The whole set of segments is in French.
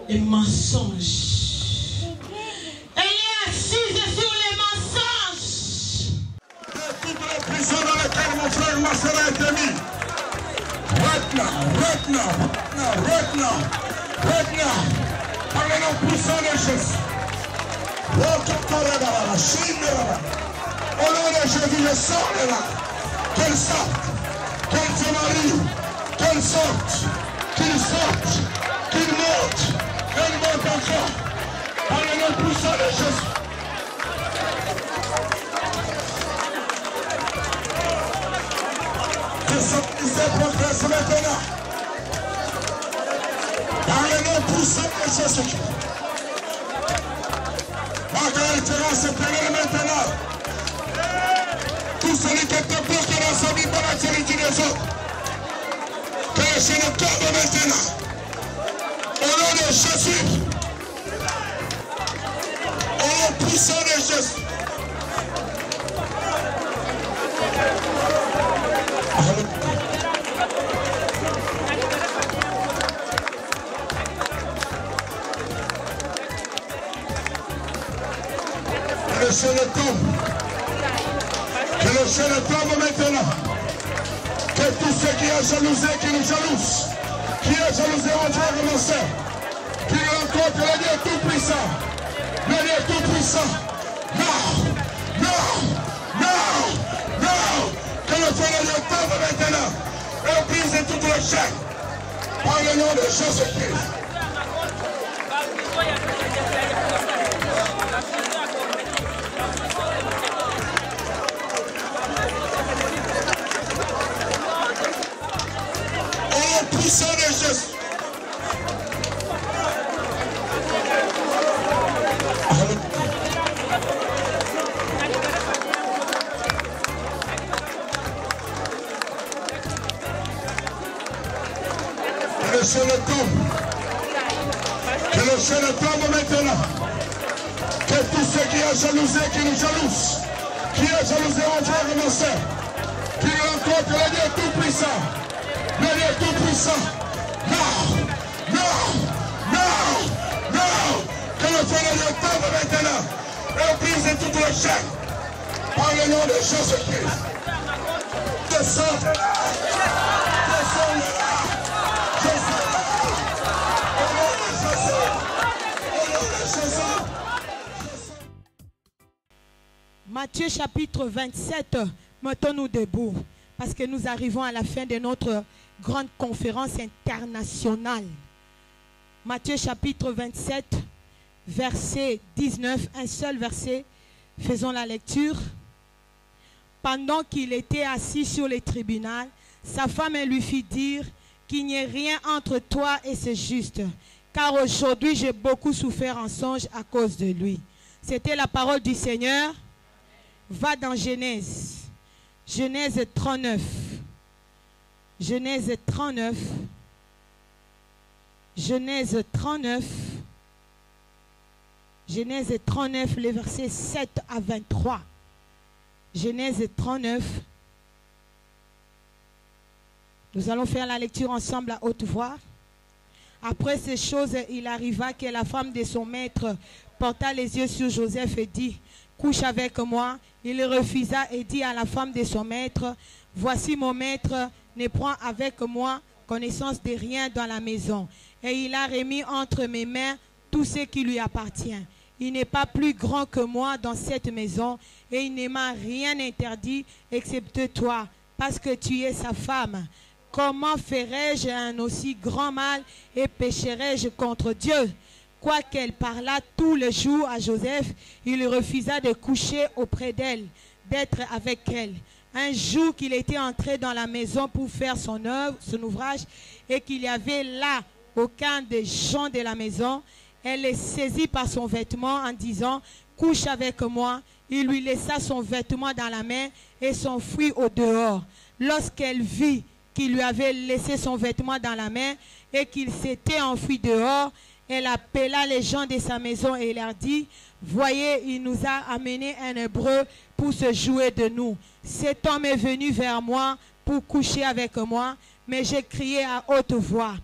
les mensonges. Elle est assise sur les mensonges. De toutes les prisons dans lesquelles mon frère, ma soeur a été mis. Maintenant, par le nom puissant de Jésus. Au nom de Jésus, je sors de là. Qu'elle sorte, qu'elle se marie, qu'elle sorte, qu'il sorte, qu'il monte, qu'elle monte encore. Par le nom puissant de Jésus. Je sors de progresse maintenant. Par le nom puissant de Jésus. Marguerite se pénètre maintenant. Tout celui qui était bloqué dans sa vie par la charité des autres, que le Seigneur tombe maintenant. Au nom de Jésus. Au nom puissant de Jésus. Que le Seigneur tombe. Que le Seigneur tombe maintenant. Que tous ceux qui ont jalousé, qui nous jalousent, qui ont jalousé mon frère et mon soeur, qui rencontrent le Dieu Tout-Puissant. Le Dieu Tout-Puissant. Non. Que le Seigneur tombe maintenant. Et brise toutes les chaînes. Par le nom de Jésus-Christ. Puissant de Jésus. Que le Seigneur tombe. Que le Seigneur tombe maintenant. Que tous ceux qui ont jalousé, qui nous jalousent, qui ont jalousé mon frère et ma soeur, qui rencontrent le Dieu Tout-Puissant. Le Dieu Tout-Puissant. Non. Que le Seigneur tombe maintenant. Et brise toutes les chaînes. Par le nom de Jésus-Christ. Descends de là. Descends de là. Descends de là. Au nom de Jésus. Au nom de Jésus. Matthieu chapitre 27. Mettons-nous debout. Parce que nous arrivons à la fin de notre grande conférence internationale. Matthieu chapitre 27, verset 19, un seul verset. Faisons la lecture. Pendant qu'il était assis sur le tribunal, sa femme lui fit dire qu'il n'y ait rien entre toi et ce juste, car aujourd'hui j'ai beaucoup souffert en songe à cause de lui. C'était la parole du Seigneur. Va dans Genèse. Genèse 39. Genèse 39. Genèse 39. Genèse 39, les versets 7 à 23. Genèse 39. Nous allons faire la lecture ensemble à haute voix. Après ces choses, il arriva que la femme de son maître porta les yeux sur Joseph et dit: couche avec moi. Il refusa et dit à la femme de son maître: voici mon maître ne prend avec moi connaissance de rien dans la maison. Et il a remis entre mes mains tout ce qui lui appartient. Il n'est pas plus grand que moi dans cette maison et il ne m'a rien interdit excepté toi, parce que tu es sa femme. Comment ferais-je un aussi grand mal et pécherais-je contre Dieu? Quoiqu'elle parlât tous les jours à Joseph, il refusa de coucher auprès d'elle, d'être avec elle. Un jour qu'il était entré dans la maison pour faire son ouvrage, et qu'il y avait là aucun des gens de la maison, elle le saisit par son vêtement en disant: couche avec moi. Il lui laissa son vêtement dans la main et s'enfuit au dehors. Lorsqu'elle vit qu'il lui avait laissé son vêtement dans la main et qu'il s'était enfui dehors, elle appela les gens de sa maison et leur dit: voyez, il nous a amené un Hébreu pour se jouer de nous. Cet homme est venu vers moi pour coucher avec moi, mais j'ai crié à haute voix.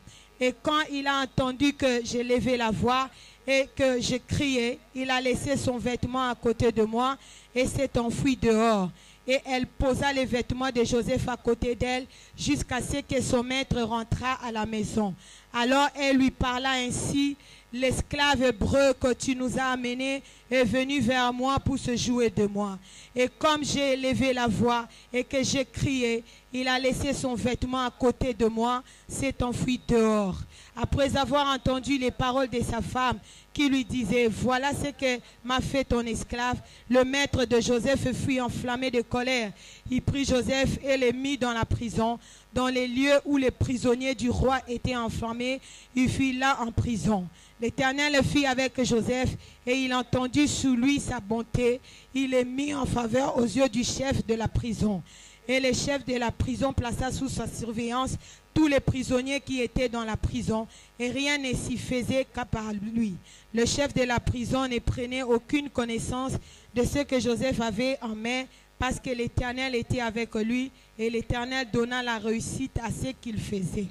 Et quand il a entendu que j'ai levé la voix et que j'ai crié, il a laissé son vêtement à côté de moi et s'est enfui dehors. Et elle posa les vêtements de Joseph à côté d'elle jusqu'à ce que son maître rentrât à la maison. Alors elle lui parla ainsi: l'esclave hébreu que tu nous as amené est venu vers moi pour se jouer de moi. Et comme j'ai élevé la voix et que j'ai crié, il a laissé son vêtement à côté de moi, s'est enfui dehors. Après avoir entendu les paroles de sa femme qui lui disait: voilà ce que m'a fait ton esclave, le maître de Joseph fut enflammé de colère. Il prit Joseph et le mit dans la prison, dans les lieux où les prisonniers du roi étaient enflammés. Il fut là en prison. L'Éternel fit avec Joseph et il entendit sous lui sa bonté. Il est mis en faveur aux yeux du chef de la prison. Et le chef de la prison plaça sous sa surveillance tous les prisonniers qui étaient dans la prison, et rien ne s'y faisait qu'à par lui. Le chef de la prison ne prenait aucune connaissance de ce que Joseph avait en main, parce que l'Éternel était avec lui, et l'Éternel donna la réussite à ce qu'il faisait.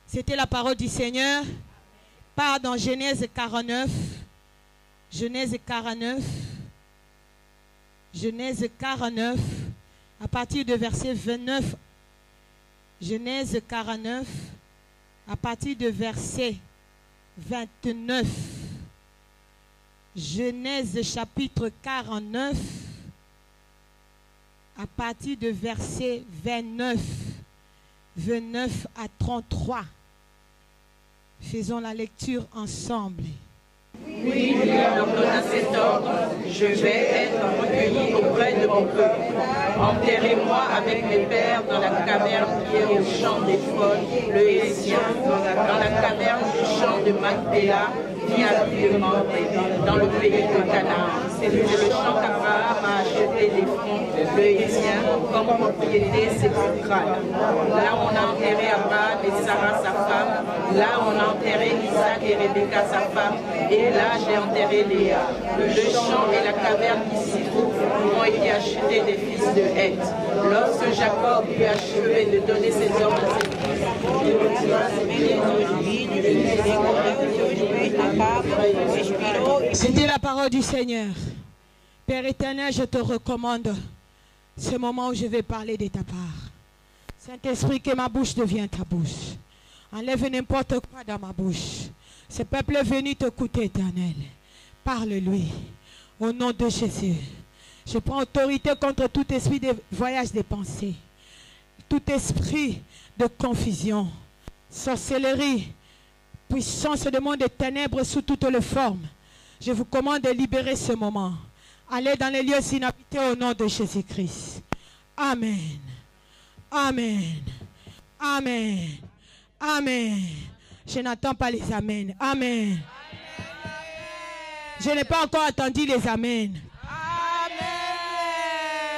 C'était la parole du Seigneur. Part dans Genèse 49. Genèse 49. Genèse 49, à partir de verset 29. Genèse 49, à partir de verset 29. Genèse chapitre 49, à partir de verset 29. 29 à 33. Faisons la lecture ensemble. Oui, Dieu leur donna cet ordre: je vais être recueilli auprès de mon peuple. Enterrez-moi avec mes pères dans la caverne qui est au champ des folles, le Hétien, dans la caverne du champ de Macpéla, qui a dans le pays de Canaan. C'est le champ qu'Abraham a acheté des fonds, le Hétien, comme propriété sépulcrale. Là on a enterré Abraham et Sarah sa femme, là on a enterré Isaac et Rebecca sa femme, et là j'ai enterré Léa. Le champ et la caverne qui s'y trouvent ont été achetés des fils de Heth. Lorsque Jacob eut achevé de donner ses hommes à ses fils, c'était la parole du Seigneur. Père éternel, je te recommande ce moment où je vais parler de ta part. Saint-Esprit, que ma bouche devienne ta bouche. Enlève n'importe quoi dans ma bouche. Ce peuple est venu t'écouter, éternel. Parle-lui. Au nom de Jésus. Je prends autorité contre tout esprit de voyage des pensées. Tout esprit de confusion, sorcellerie, puissance de monde des ténèbres sous toutes les formes. Je vous commande de libérer ce moment. Allez dans les lieux inhabités au nom de Jésus-Christ. Amen. Amen. Amen. Amen. Je n'entends pas les amens. Amen. Je n'ai pas encore entendu les amens.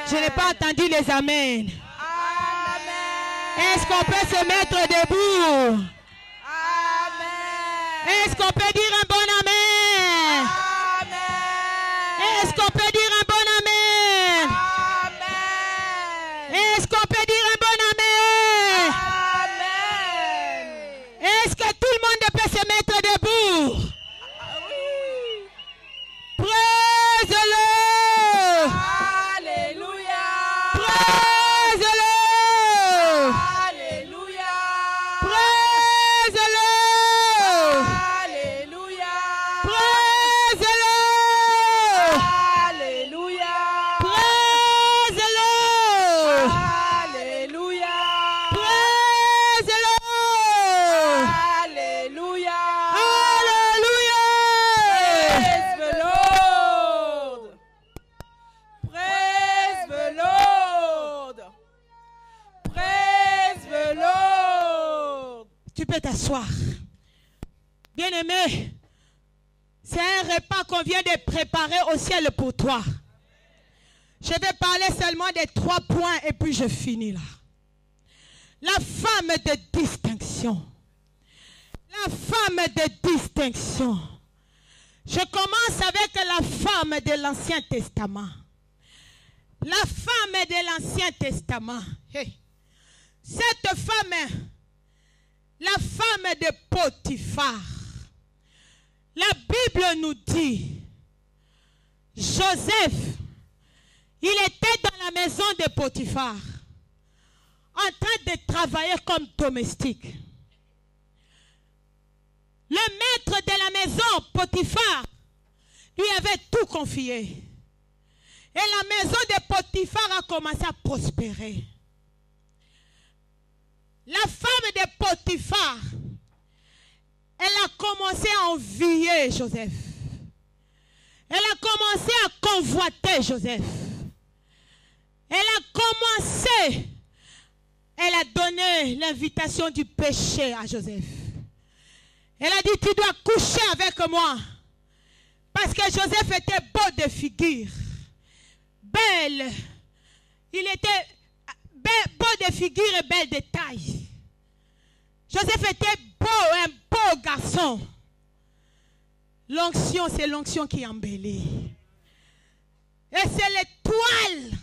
Je n'ai pas entendu les amens. Est-ce qu'on peut se mettre debout? Est-ce qu'on peut dire un bon amen? Est-ce qu'on peut dire un bon amen? Est-ce qu'on peut dire un bon amen? Est-ce que tout le monde peut se mettre debout? Praise-le! Alléluia! Praise-le! Alléluia! Praise-le! Alléluia! Praise-le! Alléluia! Praise-le! Alléluia! Praise-le! Alléluia! Alléluia! Praise the Lord! Praise the Lord! Praise the Lord! Tu peux t'asseoir. Bien-aimé, c'est un repas qu'on vient de préparer au ciel pour toi. Je vais parler seulement des 3 points et puis je finis là. La femme de distinction. La femme de distinction. Je commence avec la femme de l'Ancien Testament. La femme de l'Ancien Testament. Hey. Cette femme, la femme de Potiphar. La Bible nous dit, Joseph, il était dans la maison de Potiphar, en train de travailler comme domestique. Le maître de la maison, Potiphar, lui avait tout confié. Et la maison de Potiphar a commencé à prospérer. La femme de Potiphar, elle a commencé à envier Joseph. Elle a commencé à convoiter Joseph. Elle a commencé, elle a donné l'invitation du péché à Joseph. Elle a dit, tu dois coucher avec moi. Parce que Joseph était beau de figure. Belle. Il était beau de figure et belle de taille. Joseph était beau, un beau garçon. L'onction, c'est l'onction qui embellit. Et c'est l'étoile.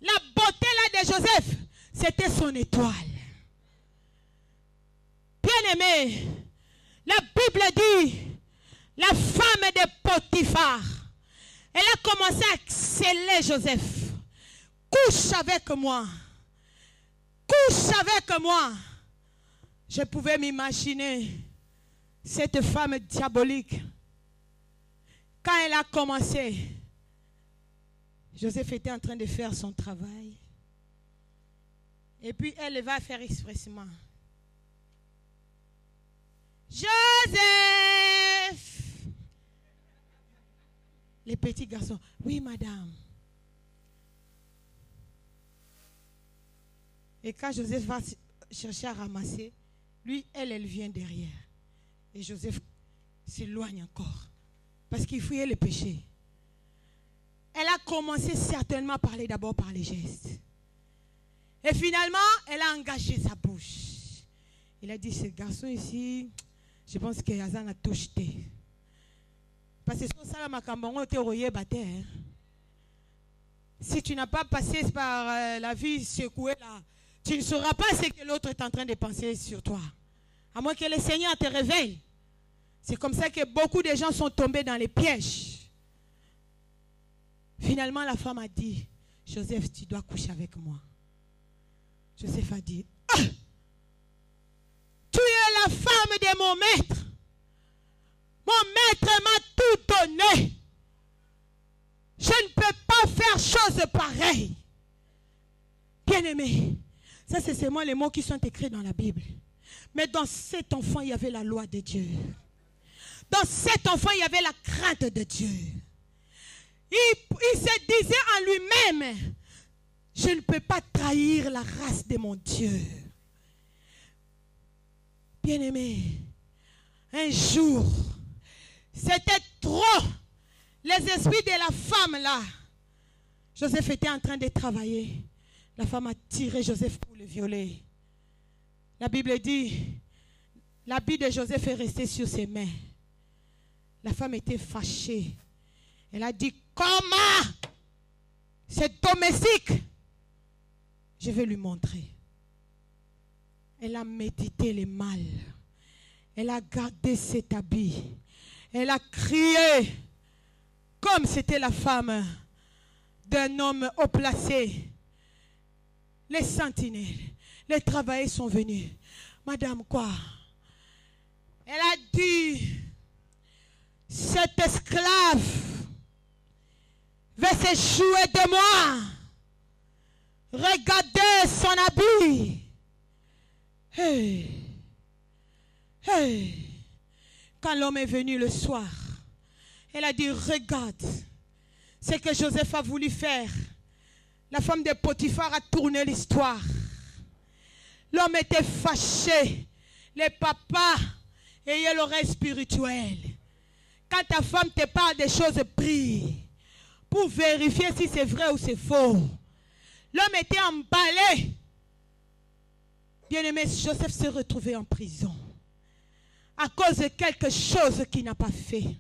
La beauté là de Joseph, c'était son étoile. Bien-aimé, la Bible dit, la femme de Potiphar, elle a commencé à exceller Joseph. Couche avec moi. Couche avec moi. Je pouvais m'imaginer cette femme diabolique. Quand elle a commencé, Joseph était en train de faire son travail. Et puis elle va faire expressément. Joseph! Les petits garçons. Oui, madame. Et quand Joseph va chercher à ramasser, lui, elle vient derrière. Et Joseph s'éloigne encore. Parce qu'il fouillait le péché. Elle a commencé certainement à parler d'abord par les gestes. Et finalement, elle a engagé sa bouche. Il a dit, ce garçon ici, je pense que Yazan a tout jeté. Parce que si tu n'as pas passé par la vie secouée là, tu ne sauras pas ce que l'autre est en train de penser sur toi. À moins que le Seigneur te réveille. C'est comme ça que beaucoup de gens sont tombés dans les pièges. Finalement, la femme a dit, Joseph, tu dois coucher avec moi. Joseph a dit, ah, tu es la femme de mon maître. Mon maître m'a tout donné. Je ne peux pas faire chose pareille. Bien-aimé, ça c'est seulement les mots qui sont écrits dans la Bible. Mais dans cet enfant, il y avait la loi de Dieu. Dans cet enfant, il y avait la crainte de Dieu. Il se disait en lui-même, je ne peux pas trahir la race de mon Dieu. Bien-aimé, un jour, c'était trop. Les esprits de la femme là. Joseph était en train de travailler. La femme a tiré Joseph pour le violer. La Bible dit, l'habit de Joseph est resté sur ses mains. La femme était fâchée. Elle a dit, comment c'est domestique? Je vais lui montrer. Elle a médité le mal. Elle a gardé cet habit. Elle a crié comme c'était la femme d'un homme haut placé. Les sentinelles, les travailleurs sont venus. Madame quoi? Elle a dit, cet esclave va se jouer de moi. Regardez son habit. Hey. Hey. Quand l'homme est venu le soir, elle a dit, regarde ce que Joseph a voulu faire. La femme de Potiphar a tourné l'histoire. L'homme était fâché. Les papas ayant l'oreille spirituelle. Quand ta femme te parle des choses, prie pour vérifier si c'est vrai ou c'est faux. L'homme était emballé. Bien-aimé, Joseph s'est retrouvé en prison à cause de quelque chose qu'il n'a pas fait.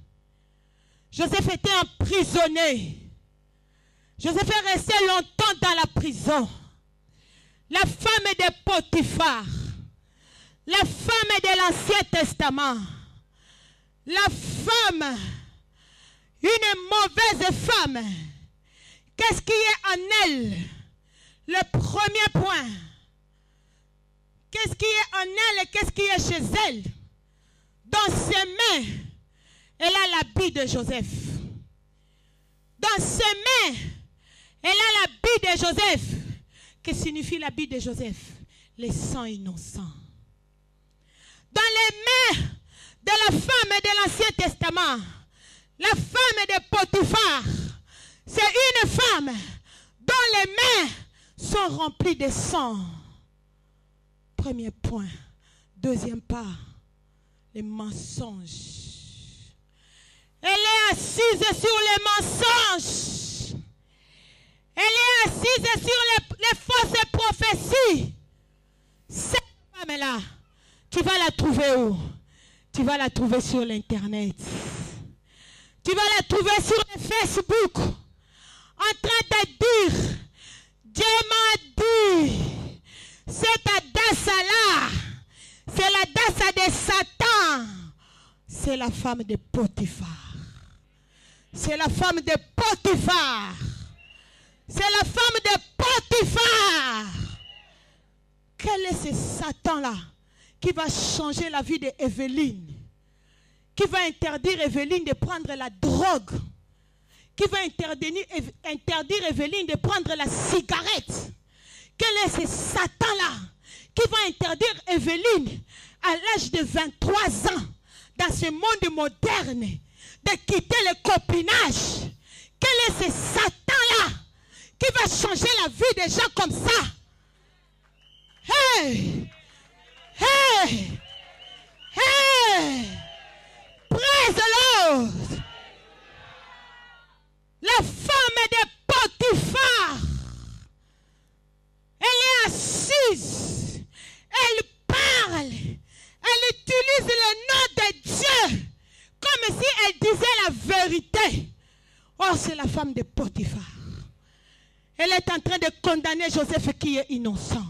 Joseph était emprisonné. Joseph est resté longtemps dans la prison. La femme de Potiphar La femme de l'Ancien Testament. La femme, une mauvaise femme. Qu'est-ce qui est en elle? Le premier point. Qu'est-ce qui est en elle et qu'est-ce qui est chez elle? Dans ses mains, elle a l'habit de Joseph. Dans ses mains, elle a l'habit de Joseph. Que signifie l'habit de Joseph? Les sangs innocents. Dans les mains de la femme de l'Ancien Testament, la femme de Potiphar, c'est une femme dont les mains sont remplies de sang. Premier point. Deuxième part, les mensonges. Elle est assise sur les mensonges. Elle est assise sur les fausses prophéties. Cette femme-là, tu vas la trouver où? Tu vas la trouver sur l'Internet. Tu vas la trouver sur le Facebook. En train de dire, Dieu m'a dit, cette danse-là, c'est la danse de Satan. C'est la femme de Potiphar. C'est la femme de Potiphar. C'est la femme de Potiphar. Quel est ce Satan-là qui va changer la vie d'Éveline? Qui va interdire Éveline de prendre la drogue? Qui va interdire Éveline de prendre la cigarette? Quel est ce Satan-là qui va interdire Éveline à l'âge de 23 ans dans ce monde moderne de quitter le copinage? Quel est ce Satan-là qui va changer la vie des gens comme ça? Hey! Hey! Hey! Praise the Lord! La femme de Potiphar, elle est assise, elle parle, elle utilise le nom de Dieu comme si elle disait la vérité. Oh, c'est la femme de Potiphar. Elle est en train de condamner Joseph qui est innocent.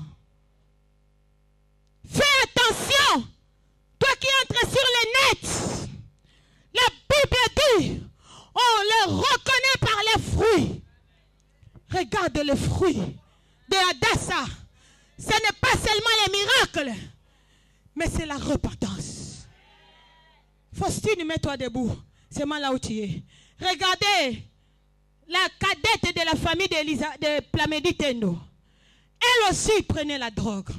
Fais attention, toi qui entres sur le net. La Bible dit, on le reconnaît par les fruits. Regarde les fruits de Hadassa. Ce n'est pas seulement les miracles, mais c'est la repentance. Faustine, mets-toi debout. C'est moi là où tu es. Regardez la cadette de la famille de Plamedi Tendo. Elle aussi prenait la drogue.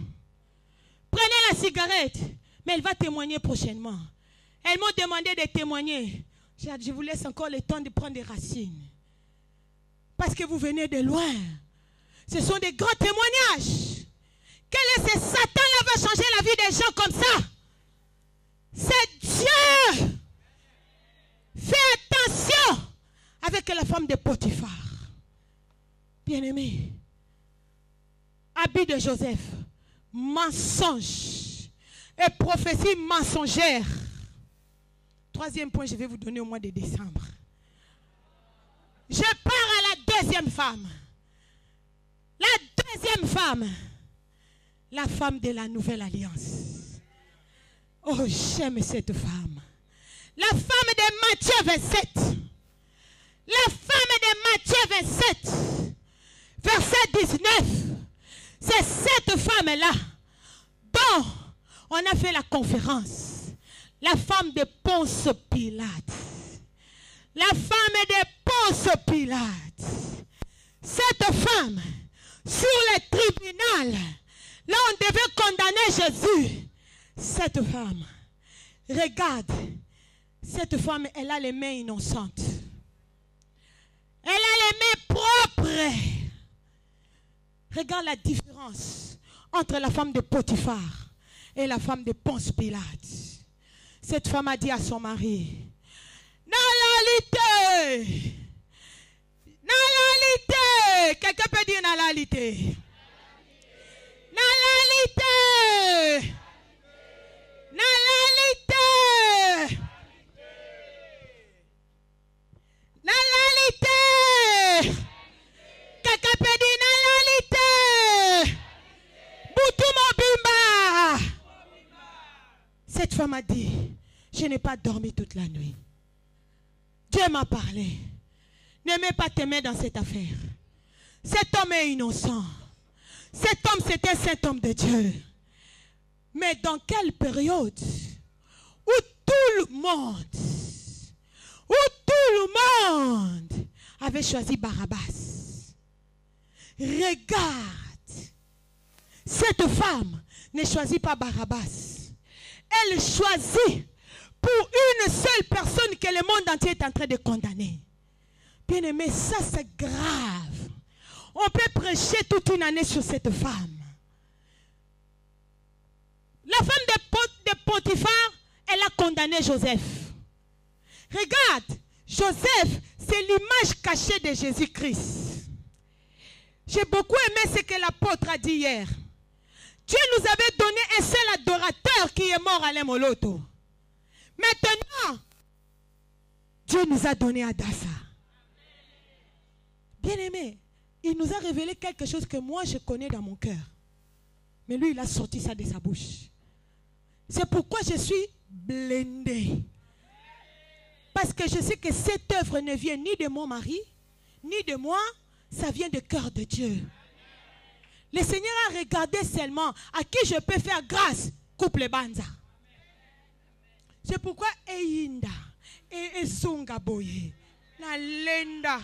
Prenez la cigarette. Mais elle va témoigner prochainement. Elles m'ont demandé de témoigner. Je vous laisse encore le temps de prendre des racines. Parce que vous venez de loin. Ce sont des grands témoignages. Quel est ce Satan-là va changer la vie des gens comme ça? C'est Dieu. Fais attention avec la femme de Potiphar. Bien-aimé. Habit de Joseph. Mensonge. Et prophétie mensongère. Troisième point, je vais vous donner au mois de décembre. Je pars à la deuxième femme. La deuxième femme. La femme de la nouvelle alliance. Oh, j'aime cette femme. La femme de Matthieu 27. La femme de Matthieu 27. Verset 19. C'est cette femme-là dont on a fait la conférence. La femme de Ponce Pilate. La femme de Ponce Pilate. Cette femme, sur le tribunal, là on devait condamner Jésus. Cette femme, regarde, cette femme, elle a les mains innocentes. Elle a les mains propres. Regarde la différence entre la femme de Potiphar et la femme de Ponce Pilate. Cette femme a dit à son mari, Nalalité! Nalalité! Quelqu'un peut dire nalalité? Nalalité! Nalalité! Nalalité! Quelqu'un peut dire nalalité? Boutou Mobimba! femme a dit, je n'ai pas dormi toute la nuit. Dieu m'a parlé. Ne mets pas tes mains dans cette affaire. Cet homme est innocent. Cet homme, c'est un saint homme de Dieu. Mais dans quelle période où tout le monde avait choisi Barabbas. Regarde, cette femme ne choisit pas Barabbas. Elle choisit pour une seule personne que le monde entier est en train de condamner. Bien aimé, ça c'est grave. On peut prêcher toute une année sur cette femme. La femme de Potiphar, elle a condamné Joseph. Regarde, Joseph, c'est l'image cachée de Jésus-Christ. J'ai beaucoup aimé ce que l'apôtre a dit hier. Dieu nous avait donné un seul adorateur qui est mort à l'Emoloto. Maintenant, Dieu nous a donné Adassa. Bien aimé, il nous a révélé quelque chose que moi je connais dans mon cœur. Mais lui, il a sorti ça de sa bouche. C'est pourquoi je suis blindée. Parce que je sais que cette œuvre ne vient ni de mon mari, ni de moi, ça vient du cœur de Dieu. Le Seigneur a regardé seulement à qui je peux faire grâce, couple Banza. C'est pourquoi Eyinda et Esunga Boye, la lenda.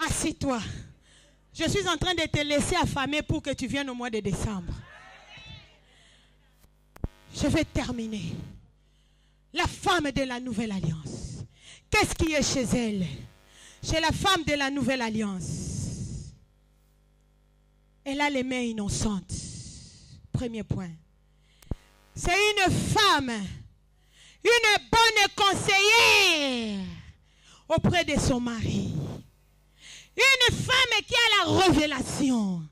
Assis-toi. Je suis en train de te laisser affamer pour que tu viennes au mois de décembre. Je vais terminer. La femme de la nouvelle alliance. Qu'est-ce qui est chez elle? Chez la femme de la nouvelle alliance. Elle a les mains innocentes. Premier point. C'est une femme, une bonne conseillère auprès de son mari. Une femme qui a la révélation,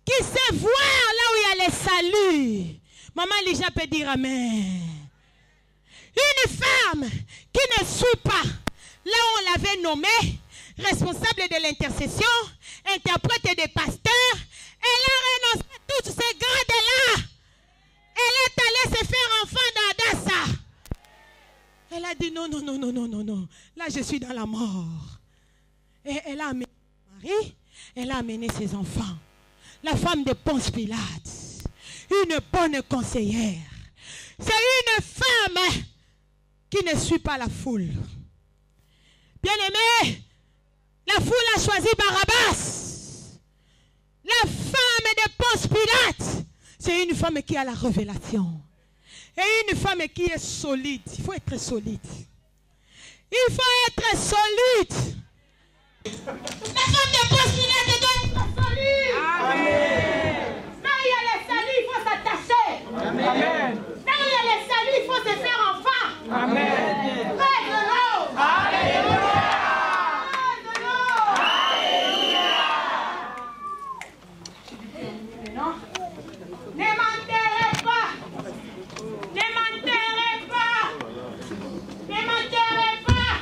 qui sait voir là où il y a le salut. Maman Lija peut dire amen. Une femme qui ne suit pas là où on l'avait nommée, responsable de l'intercession, interprète des pasteurs. Elle a renoncé à toutes ces grades-là. Elle est allée se faire enfant d'Adassa. Elle a dit non, non, non, non, non, non, non. Là, je suis dans la mort. Et elle a amené son mari, elle a amené ses enfants. La femme de Ponce Pilate, une bonne conseillère. C'est une femme qui ne suit pas la foule. Bien-aimé, la foule a choisi Barabbas. La femme de Ponce Pilate, c'est une femme qui a la révélation. Et une femme qui est solide. Il faut être solide. Il faut être solide. La femme de Ponce Pilate doit être solide. Amen. Là où il y a le salut, il faut s'attacher. Amen. Là où il y a le salut, il faut se faire enfant. Amen. Près de l'eau. Alléluia. Près de l'eau. Alléluia. Non. Ne m'enterrez pas. Ne m'enterrez pas. Ne m'enterrez pas.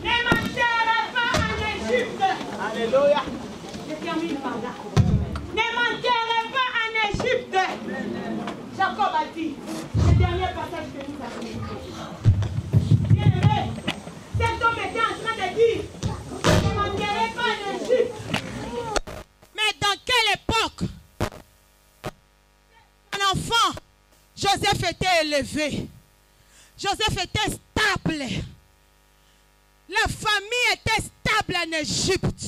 Ne m'enterrez pas en Égypte. Alléluia. Je termine par là. Ne m'enterrez pas en Égypte. Jacob a dit, le dernier passage que nous avons écrit. Bien aimé, cet homme était en train de dire, ne m'enterrez pas en Égypte. Mais dans quelle époque un enfant, Joseph était élevé. Joseph était stable. La famille était stable en Égypte.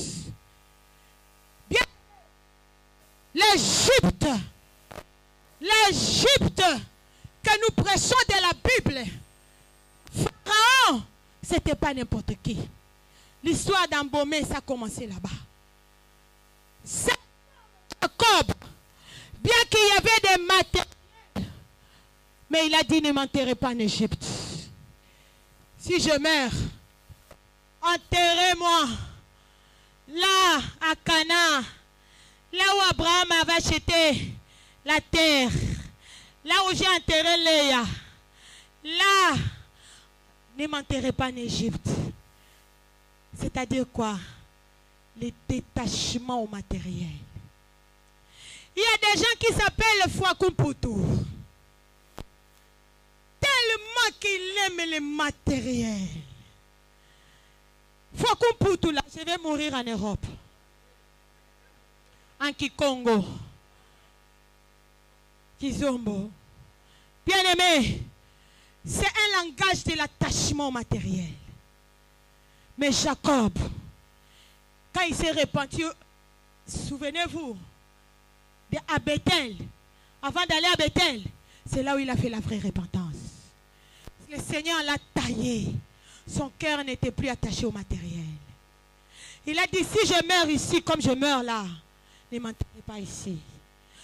L'Égypte que nous prêchons de la Bible, Pharaon, c'était pas n'importe qui. L'histoire d'Ambomé, ça a commencé là-bas. C'est Jacob, bien qu'il y avait des matériels, mais il a dit ne m'enterrez pas en Égypte. Si je meurs, enterrez-moi là à Canaan, là où Abraham avait acheté la terre, là où j'ai enterré Léa. Là, ne m'enterrez pas en Égypte. C'est-à-dire quoi? Les détachements au matériel. Il y a des gens qui s'appellent Fwakumputu. Tellement qu'il aime les matériels. Fwakumputu là, je vais mourir en Europe. En Kikongo. Kizombo. Bien-aimé, c'est un langage de l'attachement au matériel. Mais Jacob, quand il s'est repenti, souvenez-vous, à Bethel, avant d'aller à Bethel, c'est là où il a fait la vraie repentance. Le Seigneur l'a taillé. Son cœur n'était plus attaché au matériel. Il a dit, si je meurs ici comme je meurs là, ne m'enterrez pas ici.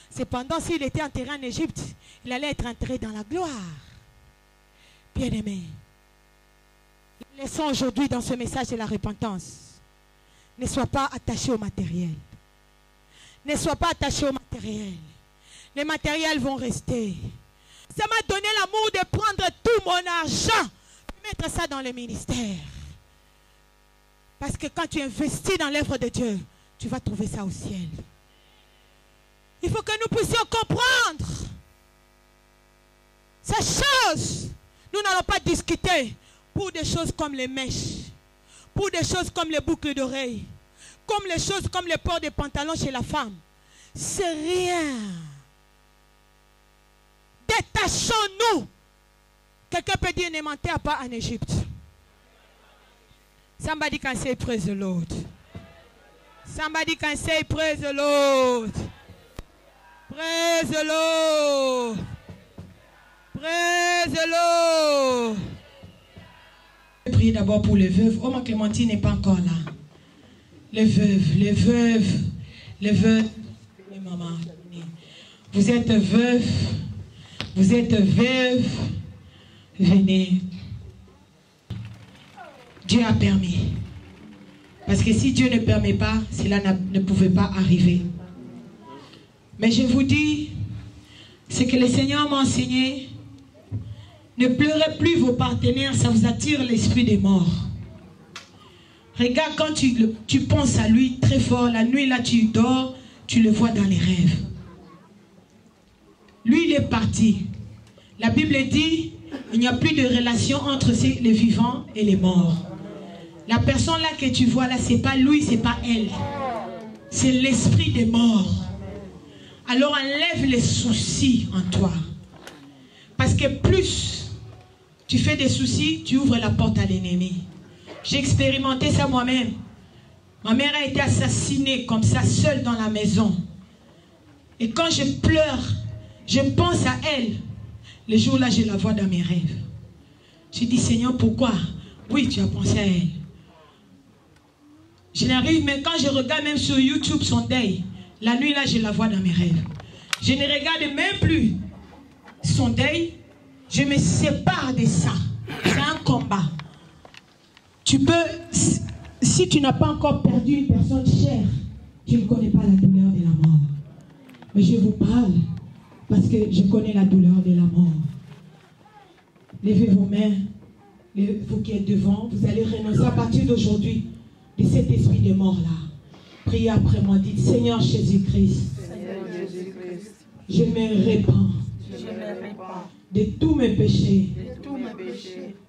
Cependant, s'il était enterré en Égypte, il allait être enterré dans la gloire. Bien-aimé, laissons aujourd'hui dans ce message de la repentance. Ne sois pas attaché au matériel. Ne sois pas attaché au matériel. Les matériels vont rester. Ça m'a donné l'amour de prendre tout mon argent et mettre ça dans le ministère. Parce que quand tu investis dans l'œuvre de Dieu, tu vas trouver ça au ciel. Il faut que nous puissions comprendre ces choses. Nous n'allons pas discuter pour des choses comme les mèches, pour des choses comme les boucles d'oreilles, comme les choses comme le port des pantalons chez la femme. C'est rien. Détachons-nous. Quelqu'un peut dire ne mentez pas en Égypte. Somebody can say praise the Lord. Somebody can say praise the Lord. Praise the Lord. Praise the Lord. Je vais prier d'abord pour les veuves. Oh, ma Clémentine n'est pas encore là. Les veuves, les veuves, les veuves. Oui, maman. Vous êtes veuve. Vous êtes veuve. Venez. Dieu a permis. Parce que si Dieu ne permet pas, cela ne pouvait pas arriver. Mais je vous dis, ce que le Seigneur m'a enseigné, ne pleurez plus vos partenaires, ça vous attire l'esprit des morts. Regarde, quand tu penses à lui très fort, la nuit là tu dors, tu le vois dans les rêves. Lui il est parti. La Bible dit, il n'y a plus de relation entre les vivants et les morts. La personne là que tu vois là, c'est pas lui, c'est pas elle. C'est l'esprit des morts. Alors enlève les soucis en toi. Parce que plus tu fais des soucis, tu ouvres la porte à l'ennemi. J'ai expérimenté ça moi-même. Ma mère a été assassinée comme ça, seule dans la maison. Et quand je pleure, je pense à elle. Le jour-là, je la vois dans mes rêves. Je dis, Seigneur, pourquoi? Oui, tu as pensé à elle. Je n'arrive, mais quand je regarde même sur YouTube son deuil, la nuit là, je la vois dans mes rêves. Je ne regarde même plus son deuil. Je me sépare de ça. C'est un combat. Tu peux, si tu n'as pas encore perdu une personne chère, tu ne connais pas la douleur de la mort. Mais je vous parle parce que je connais la douleur de la mort. Levez vos mains, vous qui êtes devant, vous allez renoncer à partir d'aujourd'hui de cet esprit de mort-là. Priez après moi, dites, Seigneur Jésus-Christ, je me répands de tous mes péchés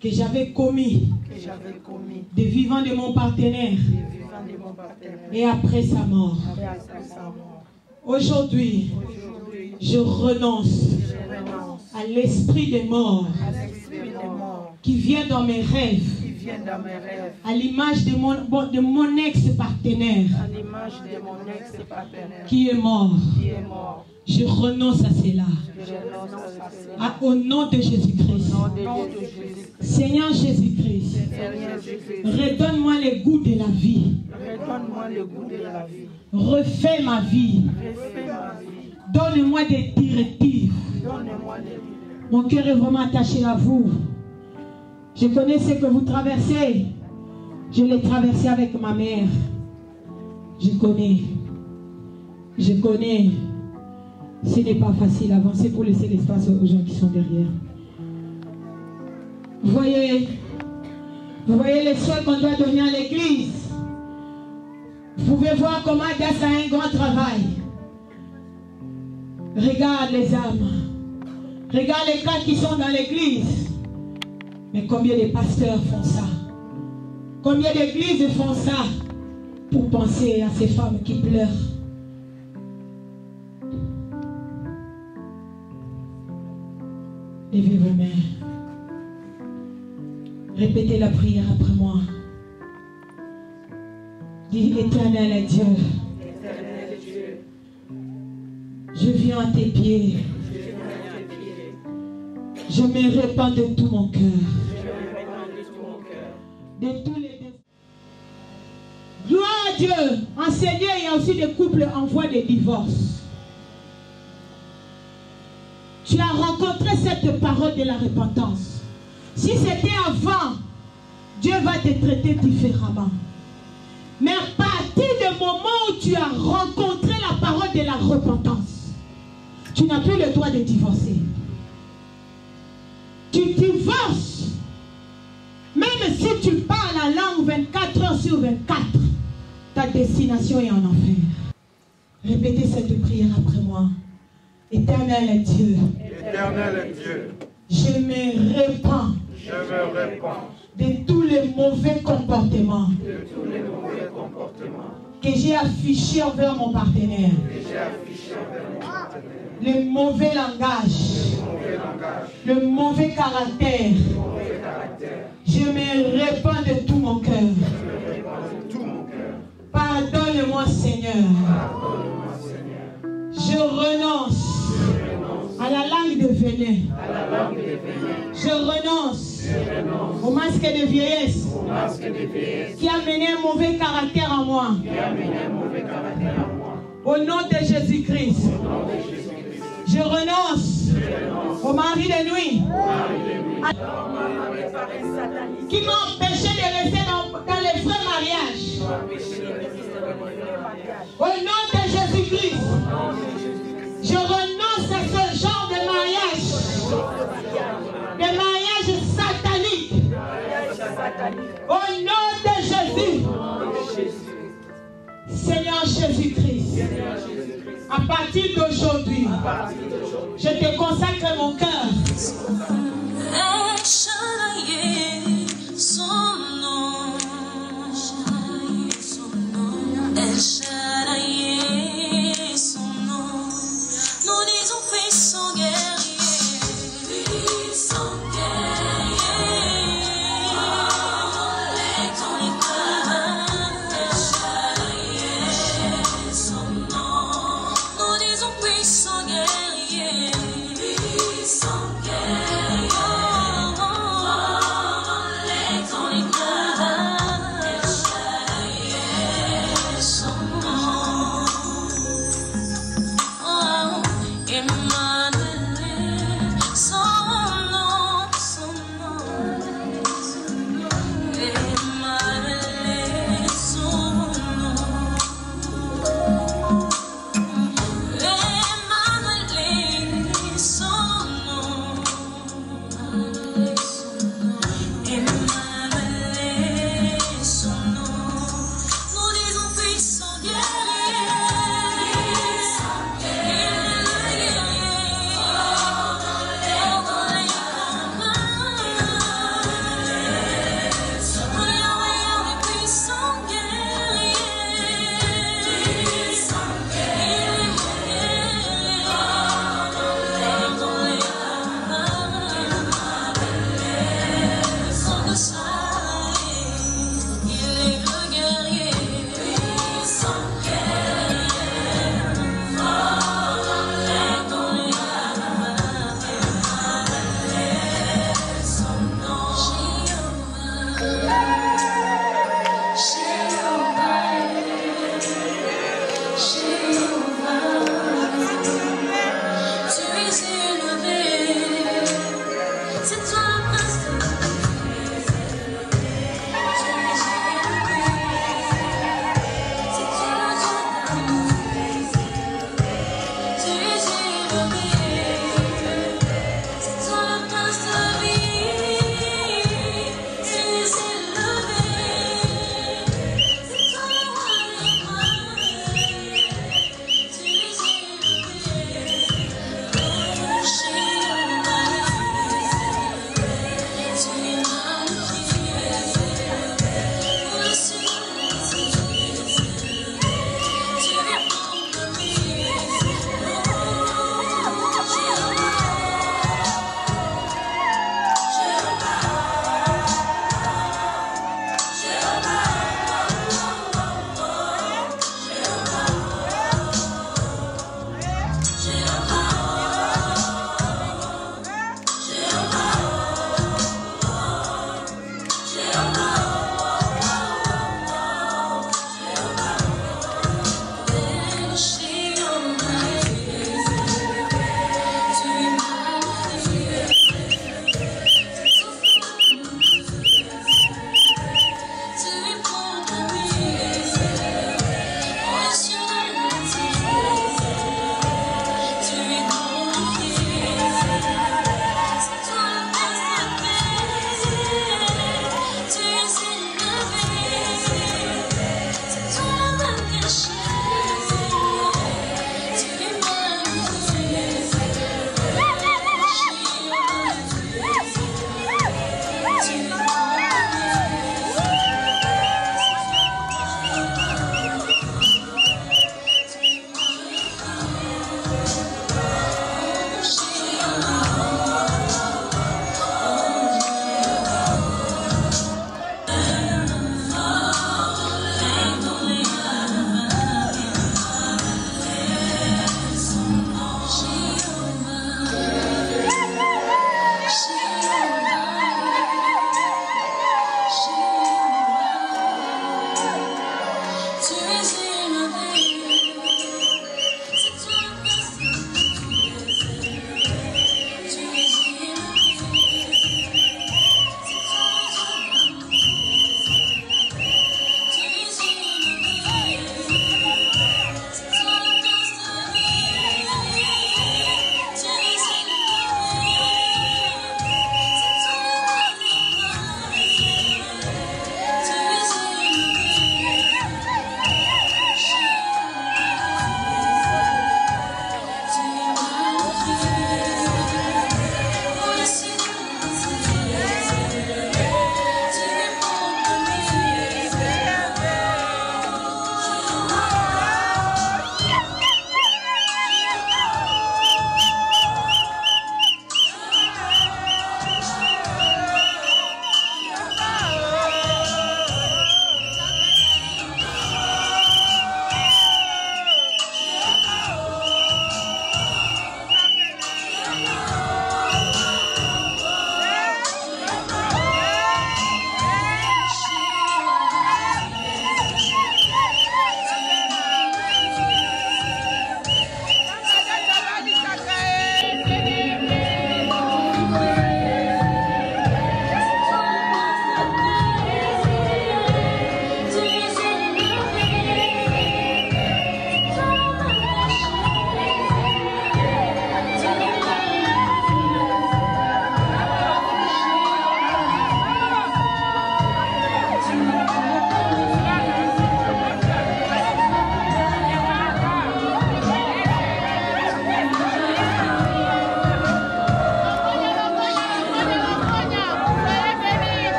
que j'avais commis des vivants de mon partenaire et après sa mort. Aujourd'hui, je renonce à l'esprit des morts qui vient dans mes rêves viennent dans mes rêves. À l'image de mon ex-partenaire. À l'image de mon ex-partenaire. Qui est mort. Qui est mort. Je renonce à cela. Je renonce à cela. Au nom de Jésus-Christ. Au nom de Jésus-Christ. Seigneur Jésus-Christ. Seigneur Jésus-Christ. Redonne-moi le goût de la vie. Redonne-moi le goût de la vie. Refais ma vie. Refais ma vie. Donne-moi des directives. Donne-moi des directives. Mon cœur est vraiment attaché à vous. Je connais ce que vous traversez. Je l'ai traversé avec ma mère. Je connais. Je connais. Ce n'est pas facile. Avancez pour laisser l'espace aux gens qui sont derrière. Vous voyez les soins qu'on doit donner à l'église. Vous pouvez voir comment Adas a un grand travail. Regarde les âmes. Regarde les cas qui sont dans l'église. Mais combien de pasteurs font ça? Combien d'églises font ça pour penser à ces femmes qui pleurent? Levez vos mains. Répétez la prière après moi. Dis, Éternel Dieu, je viens à tes pieds. Je me répands de tout mon cœur. De tous les désirs. Gloire à Dieu. Enseigner, il y a aussi des couples en voie de divorce. Tu as rencontré cette parole de la repentance. Si c'était avant, Dieu va te traiter différemment. Mais à partir du moment où tu as rencontré la parole de la repentance, tu n'as plus le droit de divorcer. Tu divorces. Même si tu parles la langue 24 heures sur 24, ta destination est en enfer. Répétez cette prière après moi. Éternel Dieu. Éternel Dieu. Je me répands. Je me répands de tous les mauvais comportements. Que j'ai affichés envers mon partenaire. Le mauvais langage. Le mauvais caractère. Je me répands de tout mon cœur. Pardonne-moi, Seigneur. Je renonce à la langue de venin. Je renonce au masque de vieillesse qui a mené un mauvais caractère en moi. Au nom de Jésus-Christ. Je renonce au mari de nuit qui m'a empêché de rester dans les vrais mariages. Au nom de Jésus-Christ, je renonce à ce genre de mariage satanique. Au nom de Jésus, Seigneur Jésus-Christ, à partir d'aujourd'hui, je te consacre mon cœur. Song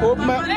Open.